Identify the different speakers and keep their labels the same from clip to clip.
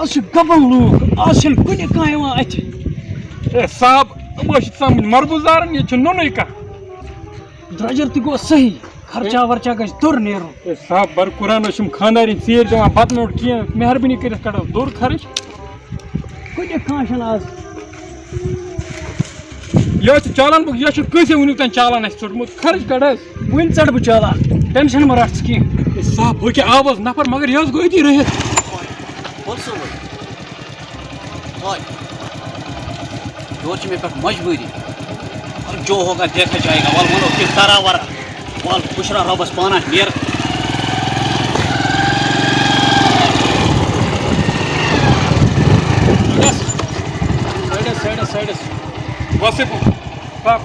Speaker 1: آج گبن لوگ آج کن ات
Speaker 2: صاحب سمجھ مربوزارن یہ نونی کھانا
Speaker 1: درجر تہ گو صحیح خرچہ ورچہ گژھِ دوٚر نیرُن
Speaker 2: صاحب بر قرآن خاندار ژیر دِوان بتہٕ نوٹ کی مہربٲنی کٔرِتھ کڑو دوٚر خرچ
Speaker 1: کُنہِ کانٛہہ چھُنہٕ آز
Speaker 2: یہ چالان بک یہ کٲنٛسے وٕنیُک تام چالان اَسہِ ژوٚٹمُت خرچ کڑ حظ
Speaker 1: وٕنۍ ژَٹہٕ بہٕ چالان ٹٮ۪نشن مہ رٹھ ژٕ کینٛہہ
Speaker 2: صاحب بہٕ آو حظ نفر مگر یہ حظ گوٚو أتی رٔہِتھ
Speaker 3: یور چھِ مےٚ پٮ۪ٹھ مجبوٗری جو ہوگا دیکھا جائے گا ول ونو کینٛہہ کرا ورا ول بشرا رۄبس پانہ نیر
Speaker 2: سایڈس واسف صاحب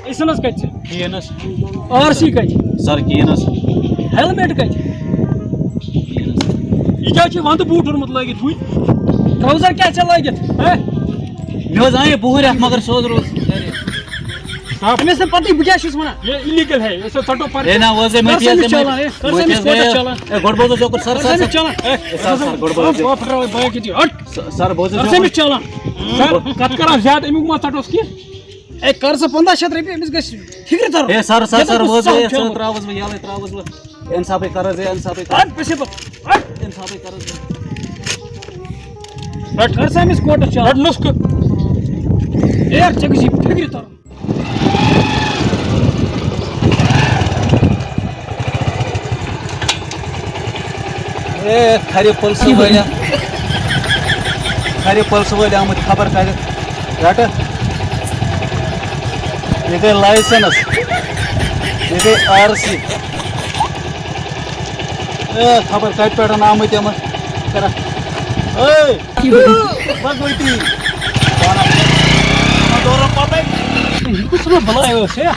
Speaker 1: أسۍ حظ کَتہِ چھِ
Speaker 3: کینس
Speaker 1: آر سی کَتہِ
Speaker 3: سر کینس
Speaker 1: ہیلمٹ کَتہِ
Speaker 2: یہ کیٛاہ چھِ ونٛدٕ بوٗٹھ اوٚنمُت لٲگِتھ ہُہ
Speaker 1: ٹراوزر کیٛاہ ژےٚ لٲگِتھ
Speaker 3: مےٚ حظ انے بُہٕرۍ اَتھ مگر سیوٚد روز
Speaker 2: صاحب
Speaker 1: أمِس نہٕ پَتہٕ بہٕ کیٛاہ چھُس وَنان
Speaker 2: یہ الیگل ہے اسے ژٹو پر
Speaker 3: اے نا وزے میں
Speaker 1: کر سا چالان
Speaker 3: اے گڈ بوزو جو سر سر
Speaker 1: چالان
Speaker 3: سر گڈ بوزو
Speaker 1: بایک ییٚتی ہٹ
Speaker 3: سر بوزو
Speaker 1: أمِس چالان
Speaker 2: سر کتھ کران زیادٕ امیُک ما ژٹوس کینٛہہ
Speaker 1: اے کر سا 1500 رۄپیہِ أمِس گژھِ فِکرِ ترُن
Speaker 3: اے سر سر سر بوزو اے سر تراوس بہٕ یالے تراوس بہٕ انصافے کر زے انصافے کر
Speaker 1: ہٹ پٔسِو پَتہٕ ہٹ
Speaker 3: انصافے کر
Speaker 2: رٹ
Speaker 1: کر سا أمِس کوٹَس
Speaker 2: رٹ
Speaker 1: چالان
Speaker 2: نُسخہٕ
Speaker 1: اے ژےٚ گژھی فِکرِ ترُن
Speaker 3: اے کھرِ پُلسہٕ وٲلۍ آمٕتۍ خبر کَرِ رٹہٕ یہِ گٔے لایسنس یہِ گٔے آر سی اے خبر کَتہِ پٮ۪ٹھ آمٕتۍ یِم کران بھگوتی
Speaker 1: کُس بلاے ٲس ہے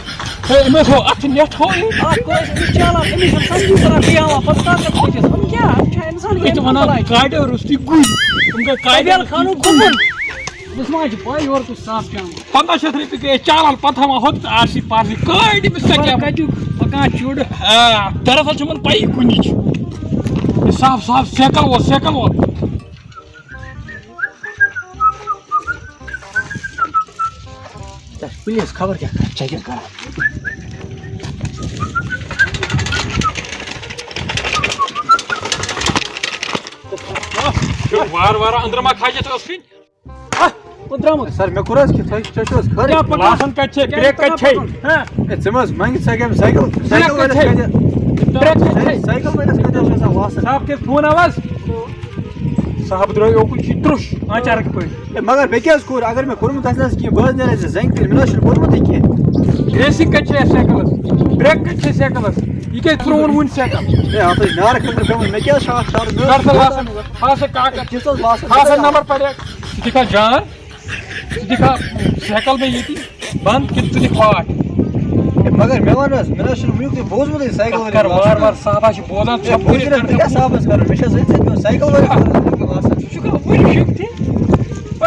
Speaker 2: أمِس ہو اتھ نٮ۪ٹ ہو
Speaker 1: اکھ کوٚر اَسہِ أمِس چالان أمِس چھُنہٕ سمجھی تران بیٚہوان پَتہٕ طاقت کھٔسِس وۄنۍ کیٛاہ یہِ چھا اِنسان
Speaker 2: ییٚتہِ وَنان کاڑیو روٚستُے گُرۍ یِم گٔے
Speaker 1: کابیل خانُک گُپُن أمِس ما چھِ پاے یورٕ کُس صاف چاوان
Speaker 2: 1500 رۄپیہِ گٔے چالان پتہٕ ہاوان ہوٚت آر سی پار سی کاڑِ أمِس سکیٛاہ
Speaker 1: کَتیُک پَکان چُڑ
Speaker 2: دراصل چھِ یِمن پَیی کُنِچ صاف صاف سیکل وول
Speaker 1: پٕلیٖز خبر کیٛاہ ژےٚ کیٛاہ کران
Speaker 2: وار وار أنٛدرٕ ما کھاجَتھ ٲسٕے
Speaker 1: درٛامُت
Speaker 3: سر مےٚ کوٚر حظ کہِ تۄہہِ چھُ حظ خٲرٕے
Speaker 1: کیٛاہ پَکان
Speaker 2: لاسن کَتہِ چھے برٛیک کَتہِ چھے
Speaker 3: اے ژٕ مہ حظ منٛگہِ سایکل سایکل وٲلِس
Speaker 2: برٛیک کَتہِ چھے
Speaker 3: سایکل وٲلِس کَتہِ حظ چھِ آسان واسن
Speaker 2: صاحب کِس فون آواز صاحب درٛاو اوکُن چھُ ترٛوش آنچارٕکۍ پٲٹھۍ
Speaker 3: اے مگر مےٚ کیٛاہ حظ کوٚر اگر مےٚ کوٚرمُت آسہِ حظ کینٛہہ بہٕ حظ نیرٕ ژےٚ زنٛگہِ کٔرِتھ مےٚ نہ حظ چھُنہٕ کوٚرمُتٕے کینٛہہ
Speaker 2: ریسِنٛگ کَتہِ چھے سایکلس برٛیک کَتہِ چھے سایکلس یہِ کیٛازِ ترٛووُن وُنہِ سایکل
Speaker 3: اے اَتھ حظ نارٕ خٲطرٕ پیوٚمُت مےٚ کیٛاہ چھُ اَتھ شاٹ
Speaker 2: کر سا لاسن خاصا کاکد
Speaker 3: کِس حظ لاسن
Speaker 2: خاصا نمبر پلیٹ ژٕ دِکھا جان ژٕ دِکھا سایکل مےٚ ییٚتی بنٛد کِنہٕ ژٕ دِکھ فاٹ
Speaker 3: اے مگر مےٚ وَن حظ مےٚ نہ حظ چھُنہٕ وٕنیُک تہِ بوٗزمُتٕے سایکل وٲلِس
Speaker 2: کر وار وار صاحبا چھِ بوزان
Speaker 3: اے بوٗزِو حظ مےٚ کیٛاہ صاحبَس کَرُن مےٚ چھِ حظ أتھۍ سۭتۍ پیوٚن سایکل وٲلِس واسن
Speaker 2: ژٕ چھُکھ وٕنہِ شُک تہِ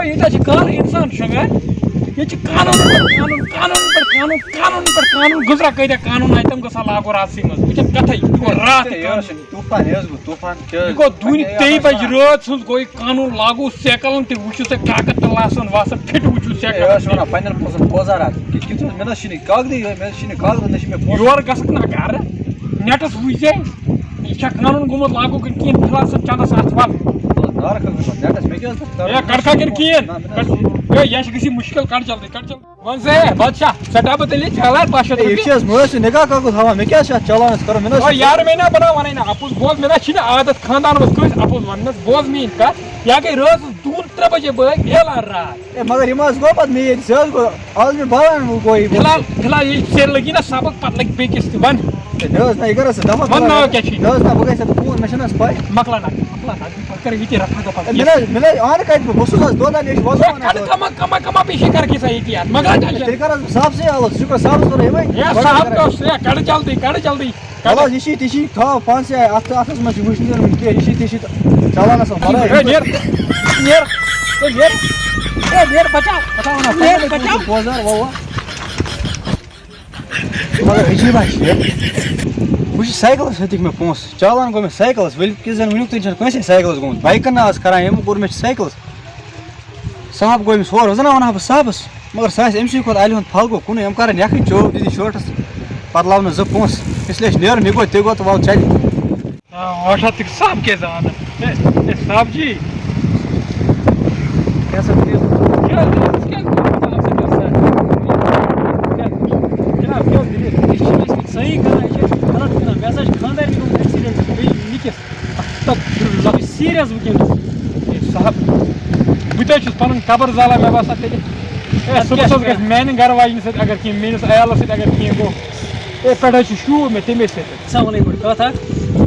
Speaker 2: ییٚتہِ چھِ کانٛہہ اِنسان شۄنٛگان ییٚتہِ چھِ قانوٗن گُزرا کۭتیاہ قانوٗن آیہِ تِم گژھان لاگوٗ راتسٕے منٛز وٕنکٮ۪ن کَتھٕے یہِ گوٚو راتھ
Speaker 3: طوٗفان یہِ حظ گوٚو طوٗفان
Speaker 2: یہِ گوٚو دوٗنہِ 23 بجہِ رٲژ ہٕنٛز گوٚو یہِ قانوٗن لاگوٗ سایکلن تہِ وٕچھِو تُہۍ کاکد تہٕ لاسن واسن پھِٹ وٕچھِو
Speaker 3: اے
Speaker 2: سایکل
Speaker 3: ٲس وَنان پنٛنٮ۪ن پونٛسن بوزار اکھ کِتھ مےٚ نہ حظ چھِنہٕ کاغدٕے مےٚ حظ چھِنہٕ کاغذ نہ چھِ مےٚ پونٛسہٕ
Speaker 2: یورٕ گژھکھ نا گرٕ نیٹس وٕچھ زے یہِ چھا قانوٗن گوٚمُت لاگوٗ کِنہٕ کِہیٖنۍ فِلحال چھِ چندس اَتھ وَل
Speaker 3: نارٕ خٲطرٕ نیٹس مےٚ کیٛاہ حظ
Speaker 2: کڑکھا کِنہٕ کِہیٖنۍ یہِ چھِ گژھی مُشکِل کڑ جلدی وَن سا ہے بادشاہ ژٹا بہٕ تیٚلہِ چالان 500
Speaker 3: یہِ چھِ حظ مےٚ حظ چھُ نِکاح کاکُد ہاوان مےٚ کیٛاہ چھُ اَتھ چالانس کَرُن مےٚ نہ حظ
Speaker 2: یارٕ مےٚ نا بناوانٕے نا اَپُز بوز مےٚ نا چھِنہٕ عادت خاندان منٛز کٲنٛسہِ اَپُز وَننَس بوز میٛٲنۍ کَتھ یا گٔے رٲژ 2-3 بجے بٲگۍ اعلان راتھ
Speaker 3: اے مگر یِم حظ گوٚو پَتہٕ مےٚ ییٚتہِ ژےٚ حظ گوٚو آز مےٚ بَلان گوٚو یہِ
Speaker 2: فِلحال یہِ ژےٚ لٔگی نا سبق پتہٕ لگہِ بیٚکِس تہِ وَن
Speaker 3: مےٚ حظ نہ یہِ کر حظ ژٕ دَپان
Speaker 2: وَن ناو کیٛاہ چھُے
Speaker 3: مےٚ حظ نہ بہٕ گژھِ ژےٚ فون مےٚ چھَنہٕ حظ پاے
Speaker 2: مۄکلا نا کر ییٚتی رفا دفا
Speaker 3: مےٚ نہ اَنہٕ کَتہِ بہٕ اوسُس حظ دۄدان مےٚ چھُ وَزان
Speaker 2: کما پیشی کر کیسا ییٚتی یار مگر
Speaker 3: تیٚلہِ کر حظ بہٕ صافسٕے حالس ژٕ چھُکھ صافَس کَران یِمے
Speaker 2: صاحب کڑ جلدی
Speaker 3: وَلہٕ حظ یہِ چھِ تہِ چھِ تھاو پانسٕے اَتھَس منٛز چھِ وٕچھنہِ کینٛہہ یہِ چھِ تہِ چھِ چلاونَس بوزار وَوا مگر عجیٖبا چھِ
Speaker 4: وٕچھ سایکلَس ہیٚتِکھ مےٚ پونٛسہٕ چالان گوٚو مےٚ سایکلَس ؤلۍ کہِ زَن ؤنیُک تانۍ چھَنہٕ کٲنٛسے سایکلَس گوٚمُت بایکَن نہ آز کَران یِم کوٚر مےٚ چھِ سایکلَس صاحب گوٚو أمِس ہورٕ زَنہ وَنہٕ ہا بہٕ صاحبَس مگر سُہ آسہِ أمۍ سٕے کھۄتہٕ اَلہِ ہُنٛد پھل گوٚو کُنُے یِم کَرَن یَکھٕنۍ چوب دِدی شٲٹَس پَتہٕ لاونہٕ 2 پونٛسہٕ اِسلیے چھِ نیرُن یہِ گوٚو تہِ گوٚو تہٕ وَلہٕ چَلہِ
Speaker 2: واٹھا تک صاحب کیٛازِ آنا صاحب جی
Speaker 1: کیٛاہ سا دٔلیٖل یہِ چھِ ٲسمٕتۍ صحیح کران یہِ چھِ غلط کران مےٚ ہسا چھِ خانٛدارنہِ گوٚمُت ایٚکسِڈنٛٹ بیٚیہِ نِکِس سیٖریَس وٕنکیٚنَس
Speaker 2: صاحب بہٕ تہِ حظ چھُس پَنُن قبر زالان مےٚ باسان تیٚلہِ صُبحس حظ گژھِ میٛانہِ گرٕ واجنہِ سۭتۍ اگر کینٛہہ میٛٲنِس عیالَس سۭتۍ اگر کینٛہہ گوٚو پٮ۪ٹھ حظ چھُ شوٗب مےٚ تَمے سۭتۍ
Speaker 1: ژٕ وَنَے گۄڈٕ کَتھ اَکھ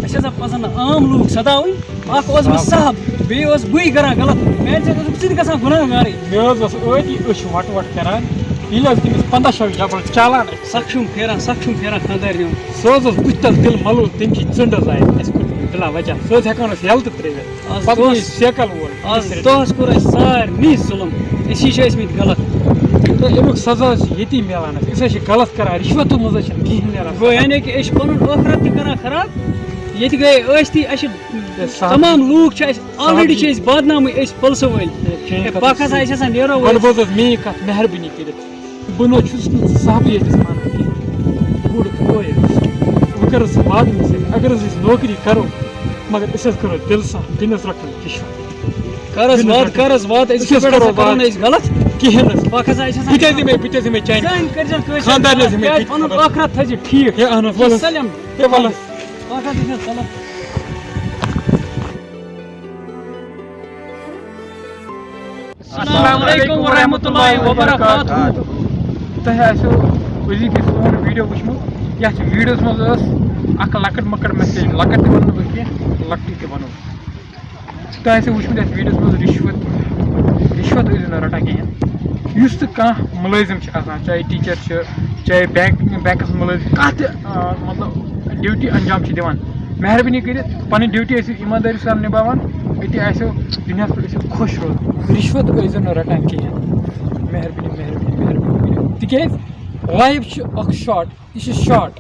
Speaker 1: اَسہِ ہسا پَزَن نہٕ عام لوٗکھ سَداوٕنۍ اَکھ اوسُس بہٕ صاحب بیٚیہِ اوس بٕے کران غلط میٛانہِ سۭتۍ اوسُکھ ژٕ تہِ گژھان گُناہ گارٕے
Speaker 2: مےٚ حظ اوس أتی أچھ وَٹہٕ وَٹہٕ کران ییٚلہِ حظ تٔمِس 15 جبر چالان
Speaker 1: سَکھ چھُم پھیران خانٛدارنہِ ہُنٛد
Speaker 2: سُہ حظ اوس بٕتھِ تَل دِل مَلوٗل تٔمۍ چھِ ژٕنٛڈ حظ آیہِ اَسہِ کوٚر بِلا وجہ سُہ حظ ہٮ۪کان اوس یَلہٕ تہِ ترٛٲوِتھ
Speaker 1: آز
Speaker 2: پَتہٕ
Speaker 1: دۄہَس
Speaker 2: گوٚو سیکَل وول
Speaker 1: آز دۄہَس کوٚر اَسہِ سارنٕے ظُلم أسی چھِ ٲسمٕتۍ غلط
Speaker 2: تہٕ اَمیُک سزا حظ چھِ ییٚتی میلان اَسہِ أسۍ حظ چھِ غلط کران رِشوَتو منٛز حظ چھِنہٕ کِہیٖنۍ نیران
Speaker 1: گوٚو یعنی کہِ أسۍ چھِ پَنُن ٲخرت تہِ کران خراب ییٚتہِ گٔے ٲسۍ اَسہِ چھِ تمام لوٗکھ چھِ اَسہِ آلریڈی چھِ أسۍ بادنامٕے أسۍ پٕلسہٕ وٲلۍ پَکھ ہسا أسۍ آسان نیرو
Speaker 2: گۄڈٕ بوز حظ میٛٲنۍ کَتھ مہربٲنی کٔرِتھ بہٕ نہٕ حظ چھُس نہٕ صاحبٕے ییٚتِس مانان کینٛہہ بوٚڑ بوے حظ وۄنۍ کَر حظ ژٕ وعدٕ مےٚ سۭتۍ اگر حظ أسۍ نوکری کَرو مگر أسۍ حظ کَرو دِلہٕ سان بیٚیہِ نہٕ حظ رَٹو رِشوت
Speaker 1: کر حظ واد أسۍ کِتھ پٲٹھۍ ہسا کرو نہٕ أسۍ غلط
Speaker 2: کِہیٖنۍ حظ
Speaker 1: پَکھ ہسا أسۍ
Speaker 2: بہٕ تہِ حظ دِمے چانہِ
Speaker 1: کٔرۍزٮ۪ن کٲنٛسہِ
Speaker 2: خانٛدارنہِ حظ دِمے
Speaker 1: کیٛازِ پَنُن ٲخرت تھٲیزِ ٹھیٖک
Speaker 2: ہے اہن حظ وَلہٕ حظ
Speaker 1: سٲلِم
Speaker 2: ہے وَلہٕ حظ
Speaker 1: پَکھ حظ أسۍ غلط السلام علیکم ورحمۃ اللہ وبرکاتہ
Speaker 2: تۄہہِ آسیو أزِکۍ یہِ سون ویٖڈیو وٕچھمُت یَتھ ویٖڈیوَس منٛز ٲس اَکھ لۄکٕٹ مۄکٕٹ میسیج لۄکٕٹ تہِ وَنہٕ نہٕ بہٕ کینٛہہ لۄکٹٕے تہِ وَنو تۄہہِ آسیو وٕچھمُت یَتھ ویٖڈیوَس منٛز رِشوت ٲسِو نہٕ رَٹان کِہیٖنۍ یُس تہِ کانٛہہ مُلٲزِم چھِ آسان چاہے ٹیٖچَر چھِ چاہے بٮ۪نٛکَس مُلٲزِم کانٛہہ تہِ مطلب ڈیوٗٹی انجام چھِ دِوان مہربٲنی کٔرِتھ پَنٕنۍ ڈیوٗٹی ٲسِو ایٖماندٲری سان نِباوان أتی آسیو دُنیاہَس پٮ۪ٹھ ٲسِو خۄش روزان رِشوت ٲسۍزیو نہٕ رَٹان کِہیٖنۍ مہربٲنی تِکیٛازِ لایف چھِ اَکھ شاٹ یہِ چھِ شاٹ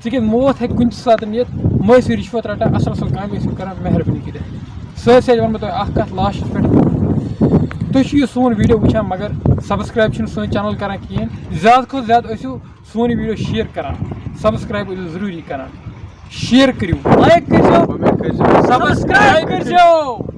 Speaker 2: تِکیٛازِ موت ہیٚکہِ کُنہِ تہِ ساتہٕ یِتھ مہ ٲسِو رِشوت رَٹان اَصٕل کامہِ ٲسِو کَران مہربٲنی کٔرِتھ سۭتۍ سۭتۍ وَنہٕ بہٕ تۄہہِ اَکھ کَتھ لاسٹَس پٮ۪ٹھ تُہۍ چھِو یہِ سون ویٖڈیو وٕچھان مگر سبسکرایب چھِنہٕ سٲنۍ چَنَل کَران کِہیٖنۍ زیادٕ کھۄتہٕ زیادٕ ٲسِو سون یہِ ویٖڈیو شِیَر کَران سبسکرایب ٲسِو ضروٗری کَران شِیَر کٔرِو لایک کٔرۍزیو سبسکرایب کٔرۍزیو